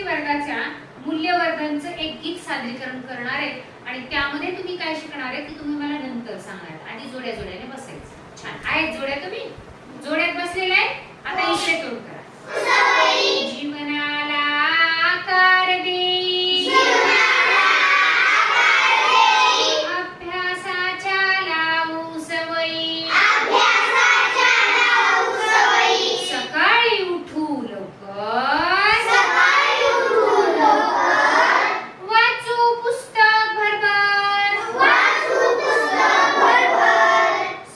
वर्गाच्या मूल्यवर्धनचं एक गीत सादरीकरण करणार आहे आणि त्यामध्ये तुम्ही काय शिकणार आहे की तुम्ही मला नंतर सांगणार. आधी जोड्या जोड्याने बसायचं. छान आहेत जोड्या, तुम्ही जोड्यात बसलेले आहे. आता इकडे तोड करा. जीवनाला आकार दे, अभ्यासाच्या लावू सवयी, सकाळी उठू लवकर, वाचू पुस्तक भरभर,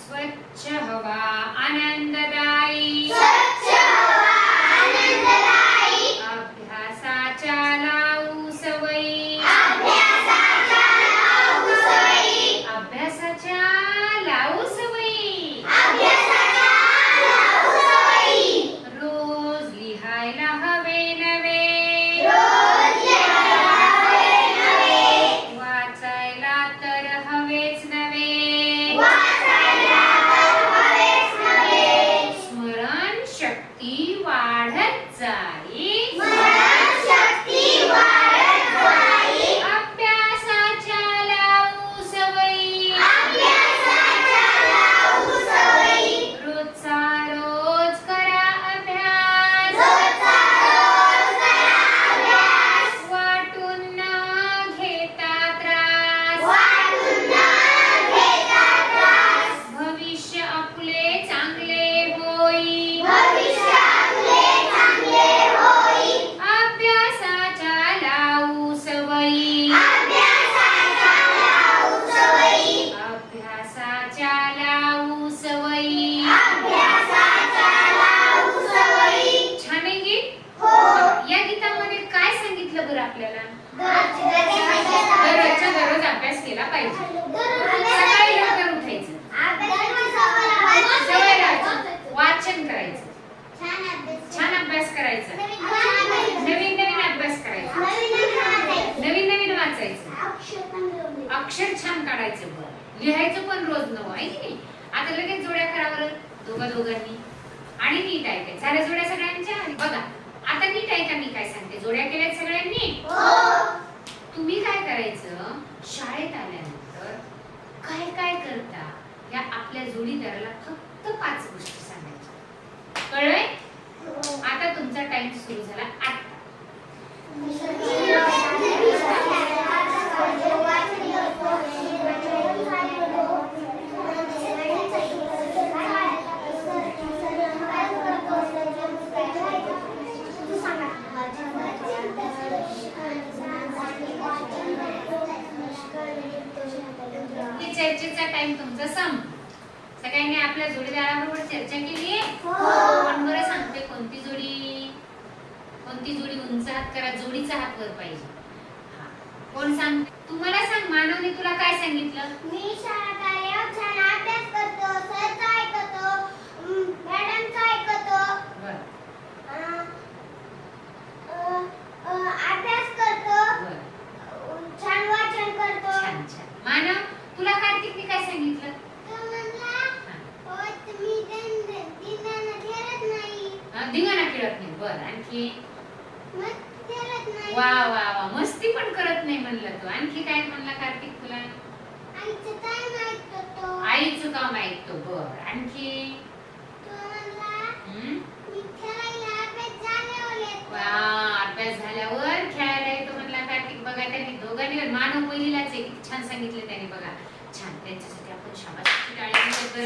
स्वच्छ हवा आनंददायी, अभ्यासाच्या लावू सवयी, अभ्यासाच्या लावू सवयी, रोज लिहायला हवे नवे, वाचायला तर हवेच नवे, स्मरण शक्ती वाढत जाई, अभ्यासाच्या लावू सवयी, रोजचा रोज करा अभ्यास, वाटून न घेता त्रास, भविष्य आपले चांगले होई, अभ्यासाच्या लावू सवयी, अभ्यासाच्या लावू सवयी. छान आहे गीत. या गीतामध्ये काय सांगितलं बरं आपल्याला? दररोजच्या दररोज अभ्यास केला पाहिजे. सकाळी लवकर उठायचं, सवय लावायची, वाचन करायचं, छान अभ्यास करायचा, नवीन नवीन अभ्यास करायचा, नवीन नवीन वाचायचं, अक्षर छान काढायचं, लिहायचं पण रोज नवं आहे की नाही. आता लगेच जोड्या करा बरं दोघांनी आणि नीट ऐकायचं. झाल्या जोड्या सगळ्यांच्या? बघा आता नीट ऐका मी काय सांगते. जोड्या केल्यात सगळ्यांनी? तुम्ही काय करायचं, शाळेत आल्यानंतर काय काय करता या आपल्या जोडीदाराला फक्त 5 गोष्टी सांगायच्या. कळलंय? आता तुमचा टाइम सुरू झाला. आता चर्चेचा टाइम तुमचा संप. सगळ्यांनी आपल्या जोडीदाराबरोबर चर्चा केली आहे? पण बरं सांगते, कोणती जोडी उंच हात करा, जोडीचा हात वर पाहिजे. कोण सांग? तुम्हाला सांग. मानवने तुला काय सांगितलं? मी शाळेत आल्यावर छान अभ्यास करतो, सरचं ऐकतो, मॅडमचं ऐकतो, अभ्यास करतो, छान वाचन करतो. छान छान. मानव तुला कार्तिकने काय सांगितलं? तो म्हणला मी धिंगाणा खेळत नाही. धिंगाणा खेळत नाही. बरं, आणखी? खेळत नाही. वा वा वा, मस्ती पण करत नाही म्हणला तो. आणखी काय म्हणला कार्तिक तुला? आईचं काम ऐकतो, आईचं काम ऐकतो. बरं, आणखी? तो म्हणला मी खेळायला अभ्यास झाल्यावर येतो. वा, अभ्यास झाल्यावर खेळायला येतो म्हणला कार्तिक. बघा त्यांनी दोघांनी मानव पहिलीलाच आहे, किती छान सांगितलं त्यांनी. बघा छान. त्यांच्यासाठी आपण शाबासकी टाळी देतो.